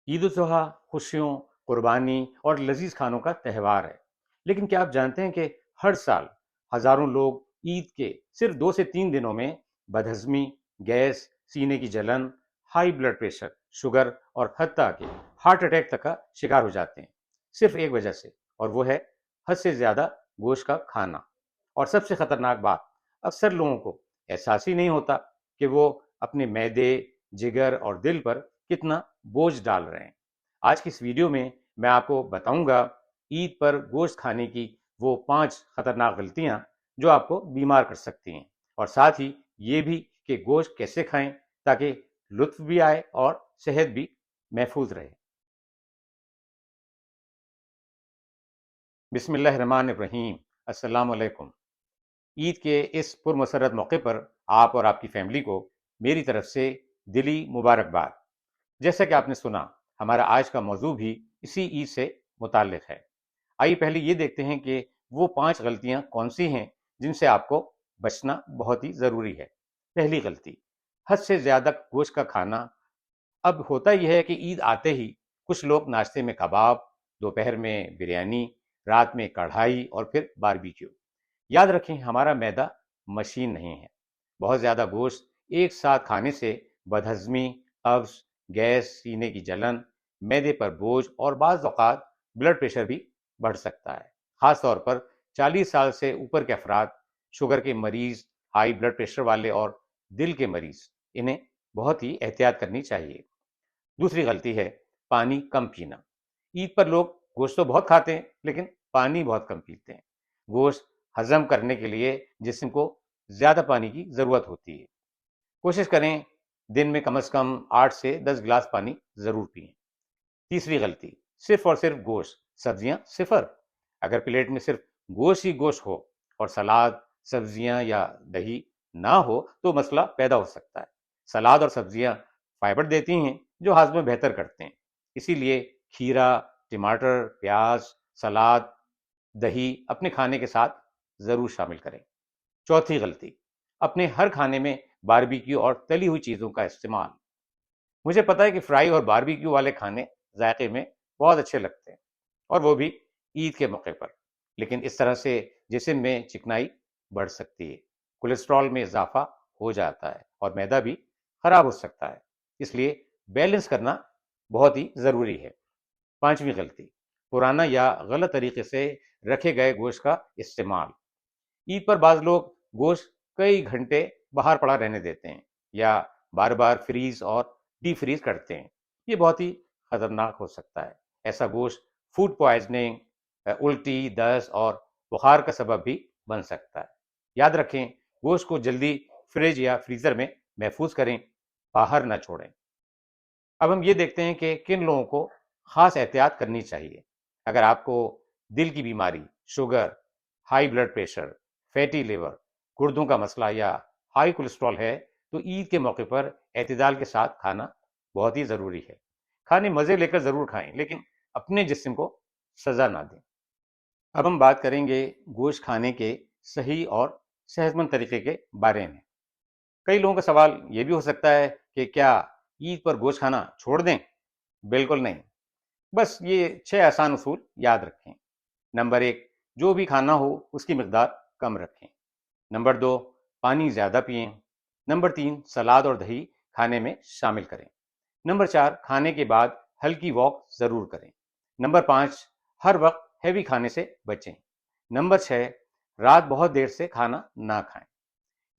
عید الاضحیٰ خوشیوں، قربانی اور لذیذ کھانوں کا تہوار ہے، لیکن کیا آپ جانتے ہیں کہ ہر سال ہزاروں لوگ عید کے صرف 2 سے 3 دنوں میں بدہضمی، گیس، سینے کی جلن، ہائی بلڈ پریشر، شوگر اور حتیٰ کہ ہارٹ اٹیک تک کا شکار ہو جاتے ہیں، صرف ایک وجہ سے، اور وہ ہے حد سے زیادہ گوشت کا کھانا۔ اور سب سے خطرناک بات، اکثر لوگوں کو احساس ہی نہیں ہوتا کہ وہ اپنے معدے، جگر اور دل پر کتنا بوجھ ڈال رہے ہیں۔ آج کی اس ویڈیو میں میں آپ کو بتاؤں گا عید پر گوشت کھانے کی وہ 5 خطرناک غلطیاں جو آپ کو بیمار کر سکتی ہیں، اور ساتھ ہی یہ بھی کہ گوشت کیسے کھائیں تاکہ لطف بھی آئے اور صحت بھی محفوظ رہے۔ بسم اللہ الرحمن الرحیم۔ السلام علیکم۔ عید کے اس پرمسرت موقع پر آپ اور آپ کی فیملی کو میری طرف سے دلی مبارکباد۔ جیسا کہ آپ نے سنا، ہمارا آج کا موضوع بھی اسی عید سے متعلق ہے۔ آئیے پہلے یہ دیکھتے ہیں کہ وہ 5 غلطیاں کون سی ہیں جن سے آپ کو بچنا بہت ہی ضروری ہے۔ پہلی غلطی، حد سے زیادہ گوشت کا کھانا۔ اب ہوتا یہ ہے کہ عید آتے ہی کچھ لوگ ناشتے میں کباب، دوپہر میں بریانی، رات میں کڑھائی اور پھر باربیکیو۔ یاد رکھیں، ہمارا معدہ مشین نہیں ہے۔ بہت زیادہ گوشت ایک ساتھ کھانے سے بدہضمی، قبض، گیس، سینے کی جلن، معدے پر بوجھ اور بعض اوقات بلڈ پریشر بھی بڑھ سکتا ہے۔ خاص طور پر 40 سال سے اوپر کے افراد، شوگر کے مریض، ہائی بلڈ پریشر والے اور دل کے مریض، انہیں بہت ہی احتیاط کرنی چاہیے۔ دوسری غلطی ہے پانی کم پینا۔ عید پر لوگ گوشت تو بہت کھاتے ہیں لیکن پانی بہت کم پیتے ہیں۔ گوشت ہضم کرنے کے لیے جسم کو زیادہ پانی کی ضرورت ہوتی ہے۔ کوشش کریں دن میں کم از کم 8 سے 10 گلاس پانی ضرور پئیں۔ تیسری غلطی، صرف اور صرف گوشت، سبزیاں صفر۔ اگر پلیٹ میں صرف گوشت ہی گوشت ہو اور سلاد، سبزیاں یا دہی نہ ہو تو مسئلہ پیدا ہو سکتا ہے۔ سلاد اور سبزیاں فائبر دیتی ہیں جو ہاضمہ بہتر کرتے ہیں، اسی لیے کھیرا، ٹماٹر، پیاز، سلاد، دہی اپنے کھانے کے ساتھ ضرور شامل کریں۔ چوتھی غلطی، اپنے ہر کھانے میں باربیکیو اور تلی ہوئی چیزوں کا استعمال۔ مجھے پتا ہے کہ فرائی اور باربیکیو والے کھانے ذائقے میں بہت اچھے لگتے ہیں، اور وہ بھی عید کے موقع پر، لیکن اس طرح سے جسم میں چکنائی بڑھ سکتی ہے، کولیسٹرول میں اضافہ ہو جاتا ہے اور معدہ بھی خراب ہو سکتا ہے۔ اس لیے بیلنس کرنا بہت ہی ضروری ہے۔ پانچویں غلطی، پرانا یا غلط طریقے سے رکھے گئے گوشت کا استعمال۔ عید پر بعض لوگ گوشت کئی گھنٹے باہر پڑا رہنے دیتے ہیں یا بار بار فریز اور ڈی فریز کرتے ہیں۔ یہ بہت ہی خطرناک ہو سکتا ہے۔ ایسا گوشت فوڈ پوائزننگ، الٹی، دست اور بخار کا سبب بھی بن سکتا ہے۔ یاد رکھیں، گوشت کو جلدی فریج یا فریزر میں محفوظ کریں، باہر نہ چھوڑیں۔ اب ہم یہ دیکھتے ہیں کہ کن لوگوں کو خاص احتیاط کرنی چاہیے۔ اگر آپ کو دل کی بیماری، sugar, high blood pressure, fatty liver, گردوں کا مسئلہ یا ہائی کولیسٹرول ہے تو عید کے موقع پر اعتدال کے ساتھ کھانا بہت ہی ضروری ہے۔ کھانے مزے لے کر ضرور کھائیں لیکن اپنے جسم کو سزا نہ دیں۔ اب ہم بات کریں گے گوشت کھانے کے صحیح اور صحت مند طریقے کے بارے میں۔ کئی لوگوں کا سوال یہ بھی ہو سکتا ہے کہ کیا عید پر گوشت کھانا چھوڑ دیں؟ بالکل نہیں، بس یہ 6 آسان اصول یاد رکھیں۔ نمبر 1، جو بھی کھانا ہو اس کی مقدار کم رکھیں۔ نمبر 2، پانی زیادہ پئیں۔ نمبر 3، سلاد اور دہی کھانے میں شامل کریں۔ نمبر 4، کھانے کے بعد ہلکی واک ضرور کریں۔ نمبر 5، ہر وقت ہیوی کھانے سے بچیں۔ نمبر 6، رات بہت دیر سے کھانا نہ کھائیں۔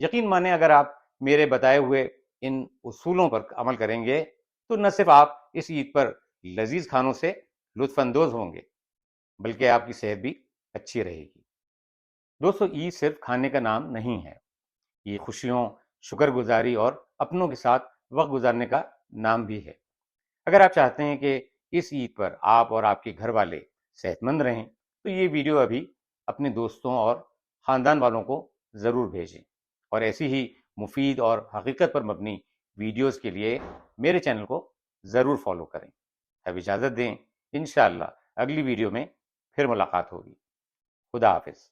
یقین مانیں، اگر آپ میرے بتائے ہوئے ان اصولوں پر عمل کریں گے تو نہ صرف آپ اس عید پر لذیذ کھانوں سے لطف اندوز ہوں گے بلکہ آپ کی صحت بھی اچھی رہے گی۔ دوستو، عید صرف کھانے کا نام نہیں ہے، یہ خوشیوں، شکر گزاری اور اپنوں کے ساتھ وقت گزارنے کا نام بھی ہے۔ اگر آپ چاہتے ہیں کہ اس عید پر آپ اور آپ کے گھر والے صحت مند رہیں تو یہ ویڈیو ابھی اپنے دوستوں اور خاندان والوں کو ضرور بھیجیں، اور ایسی ہی مفید اور حقیقت پر مبنی ویڈیوز کے لیے میرے چینل کو ضرور فالو کریں۔ اب اجازت دیں، انشاءاللہ اگلی ویڈیو میں پھر ملاقات ہوگی۔ خدا حافظ۔